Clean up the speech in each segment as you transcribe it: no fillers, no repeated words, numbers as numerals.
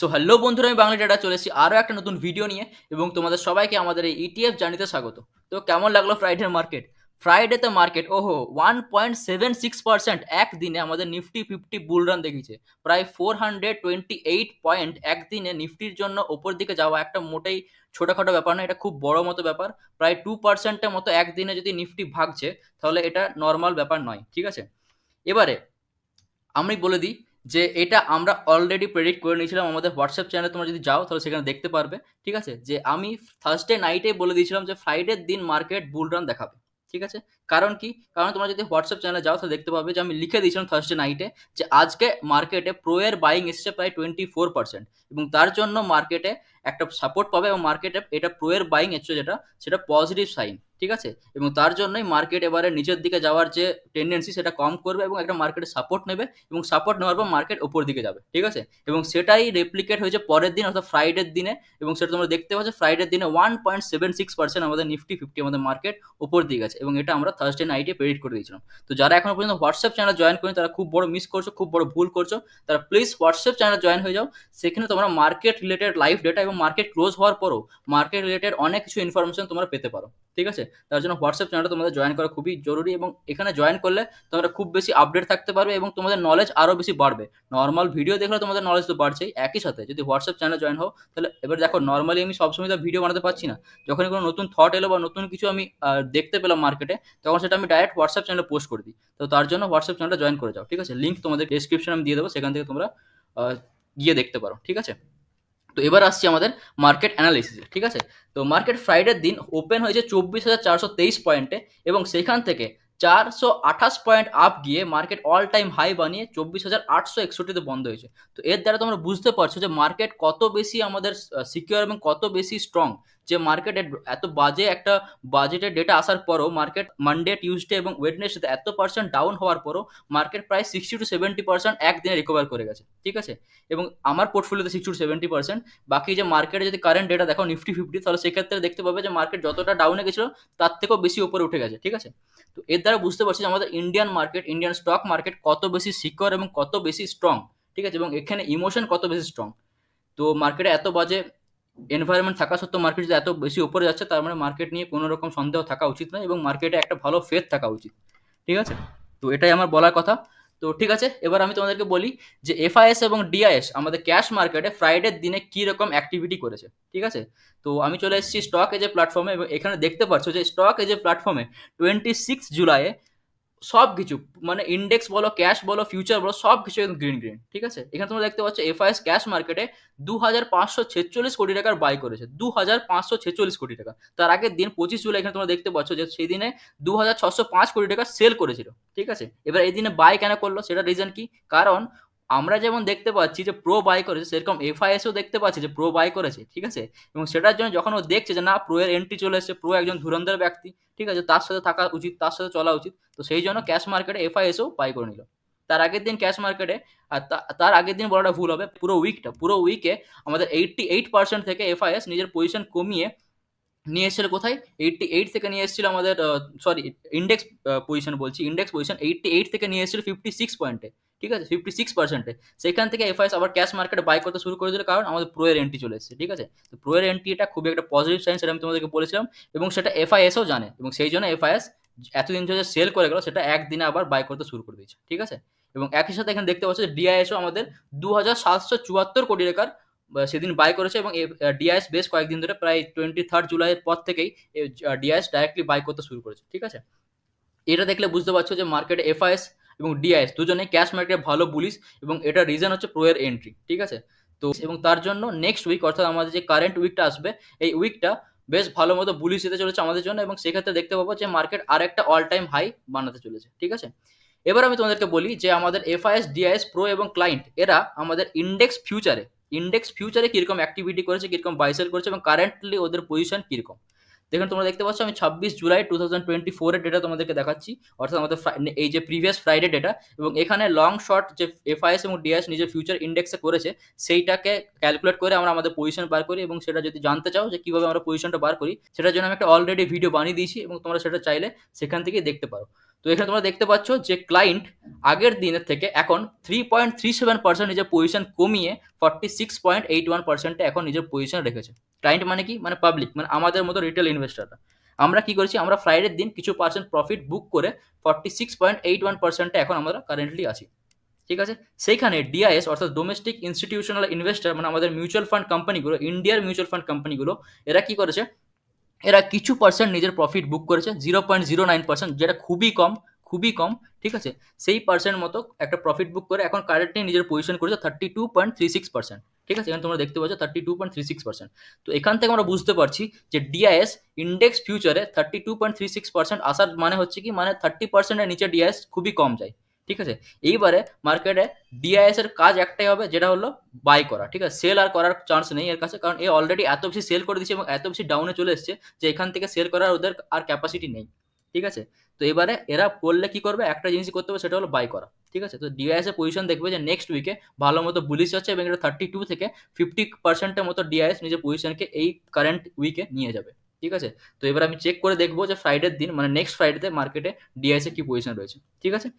So hello বন্ধুরা, আমি Bangla data চলে এসেছি আরও একটা নতুন ভিডিও নিয়ে এবং তোমাদের সবাইকে আমাদের এই ইটিএফ জার্নিতে স্বাগত। তো কেমন লাগলো ফ্রাইডের মার্কেট? ফ্রাইডেতে মার্কেট 1.76% একদিনে আমাদের নিফটি 50 বুল রান দেখিয়েছে। প্রায় 428 পয়েন্ট একদিনে নিফটির জন্য ওপর দিকে যাওয়া একটা মোটেই ছোটোখাটো ব্যাপার না, এটা খুব বড় মতো ব্যাপার। প্রায় 2%-এর মতো একদিনে যদি নিফটি ভাগছে তাহলে এটা নর্মাল ব্যাপার নয়, ঠিক আছে? এবারে আমি বলে দিই যে এটা আমরা অলরেডি প্রেডিক্ট করে নিয়েছিলাম আমাদের হোয়াটসঅ্যাপ চ্যানেলে। তোমরা যদি যাও তাহলে সেখানে দেখতে পারবে, ঠিক আছে? যে আমি থার্সডে নাইটে বলে দিয়েছিলাম যে ফ্রাইডের দিন মার্কেট বুল রান দেখাবে, ঠিক আছে? কারণ কি? কারণ তোমরা যদি হোয়াটসঅ্যাপ চ্যানেলে যাও তাহলে দেখতে পাবে যে আমি লিখে দিয়েছিলাম থার্সডে নাইটে যে আজকে মার্কেটে প্রো এর বাইং এসেছে প্রায় 24%, এবং তার জন্য মার্কেটে একটা সাপোর্ট পাবে এবং মার্কেটে এটা প্রো এর বাইং এসেছে, যেটা সেটা পজিটিভ সাইন, ঠিক আছে? এবং তার জন্যই মার্কেট এবারে নিচের দিকে যাওয়ার যে টেন্ডেন্সি সেটা কম করবে এবং একটা মার্কেটে সাপোর্ট নেবে এবং সাপোর্ট নেওয়ার পর মার্কেট ওপর দিকে যাবে, ঠিক আছে? এবং সেটাই রেপ্লিকেট হয়েছে পরের দিন অর্থাৎ ফ্রাইডের দিনে, এবং সেটা তোমরা দেখতে পাচ্ছ ফ্রাইডের দিনে 1.76% আমাদের নিফটি 50 আমাদের মার্কেট ওপর দিকে গেছে, এবং এটা আমরা থার্সডে নাইটে প্রেডিক্ট করে দিয়েছিলাম। তো যারা এখনো পর্যন্ত হোয়াটসঅ্যাপ চ্যানেল জয়েন করেনি তারা খুব বড় মিস করছো, খুব বড় ভুল করছো। তারা প্লিজ হোয়াটসঅ্যাপ চ্যানেল জয়েন হয়ে যাও। সেখানে তোমরা মার্কেট রিলেটেড লাইভ ডেটা এবং মার্কেট ক্লোজ হওয়ার পরও মার্কেট রিলেটেড অনেক কিছু ইনফরমেশন তোমরা পেতে পারো, ঠিক আছে? তার জন্য হোয়াটসঅ্যাপ চ্যানেলটা তোমাদের জয়েন করা খুবই জরুরি, এবং এখানে জয়েন করলে তোমরা খুব বেশি আপডেট থাকতে পারবে এবং তোমাদের নলেজ আরও বেশি বাড়বে। নর্মাল ভিডিও দেখলে তোমাদের নলেজ তো বাড়ছেই, একই সাথে যদি হোয়াটসঅ্যাপ চ্যানেলে জয়েন হও তাহলে এবার দেখো, নর্মালি আমি সবসময় তো ভিডিও বানাতে পারছি না। যখনই কোনো নতুন থট এলো বা নতুন কিছু আমি দেখতে পেলাম মার্কেটে, তখন সেটা আমি ডাইরেক্ট হোয়াটসঅ্যাপ চ্যানেলে পোস্ট করে দিই। তো তার জন্য হোয়াটসঅ্যাপ চ্যানেলটা জয়েন করে যাও, ঠিক আছে? লিঙ্ক তোমাদের ডিসক্রিপশনে আমি দিয়ে দেবো, সেখান থেকে তোমরা গিয়ে দেখতে পারো, ঠিক আছে? তো এবার আসছি আমাদের মার্কেট অ্যানালিসিসে, ঠিক আছে? তো মার্কেট ফ্রাইডের দিন ওপেন হয়েছে 24,423 পয়েন্টে, এবং সেখান থেকে 428 পয়েন্ট আপ গিয়ে মার্কেট অল টাইম হাই বানিয়ে 24,861-তে বন্ধ হয়েছে। তো এর দ্বারা তোমরা বুঝতে পারছো যে মার্কেট কত বেশি আমাদের সিকিউর এবং কত বেশি স্ট্রং। যে মার্কেটের এত বাজে একটা বাজেটের ডেটা আসার পরও মার্কেট মানডে, টিউসডে এবং ওয়েডনেসডেতে এত পার্সেন্ট ডাউন হওয়ার পরও মার্কেট প্রায় 60-70% একদিনে রিকভার করে গেছে, ঠিক আছে? এবং আমার পোর্টফোলিওতে 60-70%। বাকি যে মার্কেটে যদি কারেন্ট ডেটা দেখো নিফটি 50, তাহলে সেক্ষেত্রে দেখতে পাবে যে মার্কেট যতটা ডাউনে গেছিলো তার থেকেও বেশি উপরে উঠে গেছে, ঠিক আছে? তো এর দ্বারা বুঝতে পারছি যে আমাদের Indian market, Indian stock market কত বেশি সিকিউর এবং কত বেশি স্ট্রং, ঠিক আছে? এবং এখানে ইমোশন কত বেশি স্ট্রং। তো মার্কেটে এত বাজে এনভায়রনমেন্ট থাকা সত্ত্বেও মার্কেট যদি এত বেশি উপরে যাচ্ছে, তার মানে মার্কেট নিয়ে কোনো রকম সন্দেহ থাকা উচিত নয় এবং মার্কেটে একটা ভালো ফেথ থাকা উচিত, ঠিক আছে? তো এটাই আমার বলার কথা। তো ঠিক আছে, এবার আমি তোমাদেরকে বলি যে এফআইএস এবং ডিআইএস আমাদের ক্যাশ মার্কেটে ফ্রাইডের দিনে কী রকম অ্যাক্টিভিটি করেছে, ঠিক আছে? তো আমি চলে এসেছি স্টক এজে প্ল্যাটফর্মে, এবং এখানে দেখতে পাচ্ছ যে স্টক এজে প্ল্যাটফর্মে 26 জুলাইয়ে সব কিছু, মানে ইন্ডেক্স বলো, ক্যাশ বলো, ফিউচার বলো, সব কিছু একদম গ্রিন গ্রিন, ঠিক আছে? এখানে তোমরা দেখতে পাচ্ছ এফআইএস ক্যাশ মার্কেটে 2,546 কোটি টাকার বাই করেছে, 2,546 কোটি টাকা। তার আগের দিন 25 জুলাই এখানে তোমরা দেখতে পাচ্ছ যে সেই দিনে 2,605 কোটি টাকা সেল করেছিল, ঠিক আছে? এবার এই দিনে বাই কেন করলো, সেটা রিজন কি? কারণ আমরা যেমন দেখতে পাচ্ছি যে প্রো বাই করেছে, সেরকম এফআইএসও দেখতে পাচ্ছি যে প্রো বাই করেছে, ঠিক আছে? এবং সেটার জন্য যখন ও দেখছে যে না, প্রো এর এন্ট্রি চলে এসেছে, প্রো একজন ধুরন্ধর ব্যক্তি, ঠিক আছে, তার সাথে থাকা উচিত, তার সাথে চলা উচিত, তো সেই জন্য ক্যাশ মার্কেটে এফআইএসও বাই করে নিল। তার আগের দিন ক্যাশ মার্কেটে, আর তার আগের দিন বলাটা ভুল হবে, পুরো উইকে আমাদের 88% থেকে এফআইএস নিজের পজিশন কমিয়ে নিয়ে এসেছিল কোথায়? 88 থেকে নিয়ে এসেছিল আমাদের, সরি, ইন্ডেক্স পজিশন বলছি, ইন্ডেক্স পজিশন 88 থেকে নিয়ে এসেছিল 56 পয়েন্টে, ঠিক আছে, 56%-এ। সেখান থেকে এফআইএস আবার ক্যাশ মার্কেটে বাই করতে শুরু করে দিল, কারণ আমাদের প্রো এর এন্ট্রি চলে এসেছে, ঠিক আছে? তো প্রো এর এন্ট্রি এটা খুবই একটা পজিটিভ সাইন, সেটা আমি তোমাদেরকে বলেছিলাম, এবং সেটা এফআইএসও জানে, এবং সেই জন্য এফআইএস এতদিন ধরে সেল করে গেল সেটা একদিনে আবার বাই করতে শুরু করে দিয়েছে, ঠিক আছে? এবং একই সাথে এখানে দেখতে পাচ্ছ ডিআইএসও আমাদের 2,774 কোটি টাকার সেদিন বাই করেছে, এবং ডিআইএস বেশ কয়েকদিন ধরে প্রায় 23 জুলাইয়ের পর থেকেই ডিআইএস ডাইরেক্টলি বাই করতে শুরু করেছে, ঠিক আছে? এটা দেখলে বুঝতে পারছো যে মার্কেটে এফআইএস এবং ডিআইএস দুজনেই ক্যাশ মার্কেটে ভালো বুলিশ, এবং এটা রিজন হচ্ছে প্রো এর এন্ট্রি, ঠিক আছে? তো এবং তার জন্য নেক্সট উইক অর্থাৎ আমাদের যে কারেন্ট উইকটা আসবে, এই উইকটা বেশ ভালো মতো বুলিশ যেতে চলেছে আমাদের জন্য, এবং সেক্ষেত্রে দেখতে পাবো যে মার্কেট আর একটা অল টাইম হাই বানাতে চলেছে, ঠিক আছে? এবার আমি তোমাদেরকে বলি যে আমাদের এফআইএস, ডিআইএস, প্রো এবং ক্লায়েন্ট এরা আমাদের ইন্ডেক্স ফিউচারে কিরকম অ্যাক্টিভিটি করেছে, কিরকম বাইসেল করেছে, এবং কারেন্টলি ওদের পজিশন কিরকম। দেখুন, তোমরা দেখতে পাচ্ছ আমি 26 জুলাই 2024 এর ডেটা তোমাদেরকে দেখাচ্ছি, অর্থাৎ আমাদের এই যে প্রিভিয়াস ফ্রাইডে ডেটা, এবং এখানে লং শর্ট যে এফআইএস এবং ডিআইএস নিজের ফিউচার ইন্ডেক্সে করেছে সেইটাকে ক্যালকুলেট করে আমরা আমাদের পজিশন বার করি, এবং সেটা যদি জানতে চাও যে কীভাবে আমরা পজিশনটা বার করি, সেটার জন্য আমি একটা অলরেডি ভিডিও বানিয়ে দিয়েছি, এবং তোমরা সেটা চাইলে সেখান থেকেই দেখতে পারো। তো এখানে তোমরা দেখতে পাচ্ছ যে ক্লায়েন্ট আগের দিনের থেকে এখন 3.37% নিজের পজিশন কমিয়ে 46.81% এখন নিজের পজিশন রেখেছে। ক্লায়েন্ট মানে কি, মানে পাবলিক, মানে আমাদের মতো রিটেল ইনভেস্টররা। আমরা কি করেছি, আমরা ফ্রাইডের দিন কিছু পার্সেন্ট প্রফিট বুক করে 46.81% এখন আমরা কারেন্টলি আছি। ঠিক আছে, সেইখানে ডিআইএস অর্থাৎ ডোমেস্টিক ইনস্টিটিউশনাল ইনভেস্টর, মানে আমাদের মিউচুয়াল ফান্ড কোম্পানিগুলো, ইন্ডিয়ার মিউচুয়াল ফান্ড কোম্পানিগুলো, এরা কি করেছে, এরা কিছু পার্সেন্ট নিজের প্রফিট বুক করেছে, 0.09%, যেটা খুবই কম, খুবই কম। ঠিক আছে, সেই পার্সেন্ট মতো একটা প্রফিট বুক করে এখন কারেন্টলি নিজের পজিশন করেছে 32.36%। ঠিক আছে, এখানে তোমরা দেখতে পাচ্ছ 32.36%। তো এখান থেকে আমরা বুঝতে পারছি যে ডিআইএস ইন্ডেক্স ফিউচারে 32.36% আসার মানে হচ্ছে কি, মানে 30%-এর নিচে ডিআইএস খুবই কম যায়। ঠিক আছে, এইবারে মার্কেটে ডিআইএস এর কাজ একটাই হবে, যেটা হলো বাই করা। ঠিক আছে, সেল আর করার চান্স নেই এর কাছে, কারণ এ অলরেডি এত বেশি সেল করে দিচ্ছে এবং এত বেশি ডাউনে চলে এসছে যে এখান থেকে সেল করার ওদের আর ক্যাপাসিটি নেই। ঠিক আছে, তো এবারে এরা করলে কি করবে, একটা জিনিসই করতে হবে, সেটা হলো বাই করা। ঠিক আছে, তো ডিআইএস এর পজিশন দেখবে যে নেক্সট উইকে ভালো মতো বুলিশ হচ্ছে এবং এটা 32 থেকে 50%-এর মতো ডিআইএস নিজের পজিশনকে এই কারেন্ট উইকে নিয়ে যাবে। ঠিক আছে, তো এবার আমি চেক করে দেখবো যে ফ্রাইডের দিন, মানে নেক্সট ফ্রাইডেতে মার্কেটে ডিআইএস এর কি পজিশন রয়েছে। ঠিক আছে,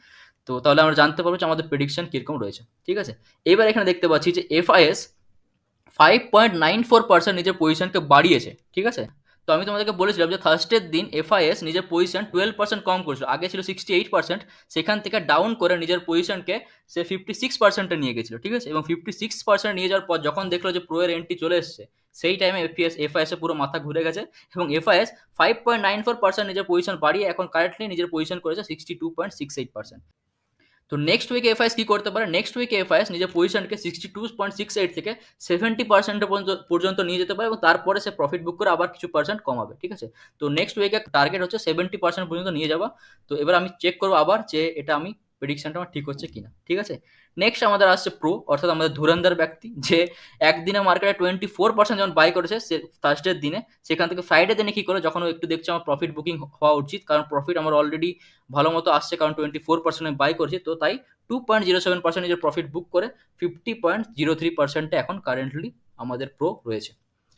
তো তাহলে আমরা জানতে পারবো যে আমাদের প্রেডিকশন কিরকম রয়েছে। ঠিক আছে, এবার এখানে দেখতে পাচ্ছি যে এফআইএস 5.94% নিজের পজিশনকে বাড়িয়েছে। ঠিক আছে, তো আমি তোমাদেরকে বলেছিলাম যে থার্সডের দিন এফআইএস নিজের পজিশন 12% কম করেছিল, আগে ছিল 68%, সেখান থেকে ডাউন করে নিজের পজিশনকে সে 56%-এ নিয়ে গেছিল। ঠিক আছে, এবং 56% নিয়ে যাওয়ার পর যখন দেখলো যে প্রো এর এন্ট্রি চলে এসছে, সেই টাইমে এফআইএস এ পুরো মাথা ঘুরে গেছে এবং এফআইএস 5.94% নিজের পজিশন বাড়িয়ে এখন কারেন্টলি নিজের পজিশন করেছে 62.68%। তো নেক্সট উইকে এফআইএস কি করতে পারে, নেক্সট উইকে এফআইএস নিজের পজিশনকে 62.68 থেকে 70% পর্যন্ত নিয়ে যেতে পারে এবং তারপরে সে প্রফিট বুক করে আবার কিছু পার্সেন্ট কমাবে। ঠিক আছে, তো নেক্সট উইকে টার্গেট হচ্ছে 70% পর্যন্ত নিয়ে যাওয়া। তো এবার আমি চেক করবো আবার যে এটা আমি প্রেডিকশনটা আমার ঠিক হচ্ছে কিনা। ঠিক আছে, নেক্সট আমাদের আসছে প্রো, অর্থাৎ আমাদের ধুরন্ধর ব্যক্তি, যে একদিনে মার্কেটে 24% যখন বাই করেছে সে থার্সডের দিনে, সেখান থেকে ফ্রাইডে দিনে কি করে, যখন ও একটু দেখছে আমার প্রফিট বুকিং হওয়া উচিত, কারণ প্রফিট আমার অলরেডি ভালো মতো আসছে, কারণ 24% বাই করছি, তো তাই 2.07% নিজের প্রফিট বুক করে 50.03%-এ এখন কারেন্টলি আমাদের প্রো রয়েছে।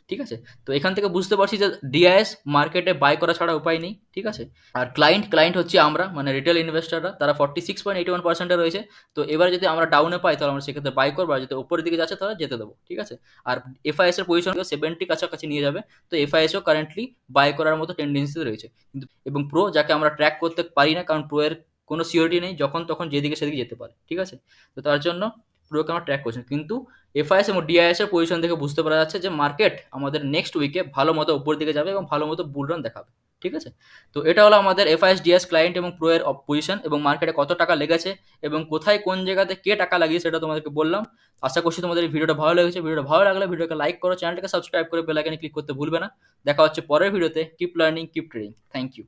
ঠিক আছে, তো এখান থেকে বুঝতে পারছি যে ডিআইএস মার্কেটে বাই করা ছাড়া উপায় নেই। ঠিক আছে, আর ক্লায়েন্ট হচ্ছে আমরা, মানে রিটেল ইনভেস্টররা, তারা 46.81%-এ রয়েছে। তো এবার যদি আমরা ডাউনে পাই তাহলে আমরা সেক্ষেত্রে বাই করবো, আর যদি উপরের দিকে যাচ্ছে তাহলে যেতে দেবো। ঠিক আছে, আর এফআইএস এর পজিশন 70 কাছাকাছি নিয়ে যাবে, তো এফআইএসও কারেন্টলি বাই করার মতো টেন্ডেন্সি রয়েছে। কিন্তু এবং প্রো, যাকে আমরা ট্র্যাক করতে পারি না, কারণ প্রো এর কোনো সিওরিটি নেই, যখন তখন যেদিকে সেদিকে যেতে পারে। ঠিক আছে, তো তার জন্য প্রোকে আমরা ট্র্যাক করছি, কিন্তু এফআইএস এবং ডিআইএস এর পজিশন থেকে বুঝতে পারা যাচ্ছে যে মার্কেট আমাদের নেক্সট উইকে ভালো মতো উপর দিকে যাবে এবং ভালো মতো বুল রান দেখাবে। ঠিক আছে, তো এটা হলো আমাদের এফআইএস ডিএস ক্লায়েন্ট এবং প্রো এর পজিশন এবং মার্কেটে কত টাকা লেগেছে এবং কোথায় কোন জায়গাতে কে টাকা লাগিয়ে সেটা তোমাদেরকে বললাম। আশা করছি তোমাদের এই ভিডিওটা ভালো লেগেছে। ভিডিওটা ভালো লাগলে ভিডিওকে লাইক করো, চ্যানেলটাকে সাবস্ক্রাইব করে বেল আইকনে ক্লিক করতে ভুলবে না। দেখা হচ্ছে পরের ভিডিওতে। Keep learning, keep trading. Thank you.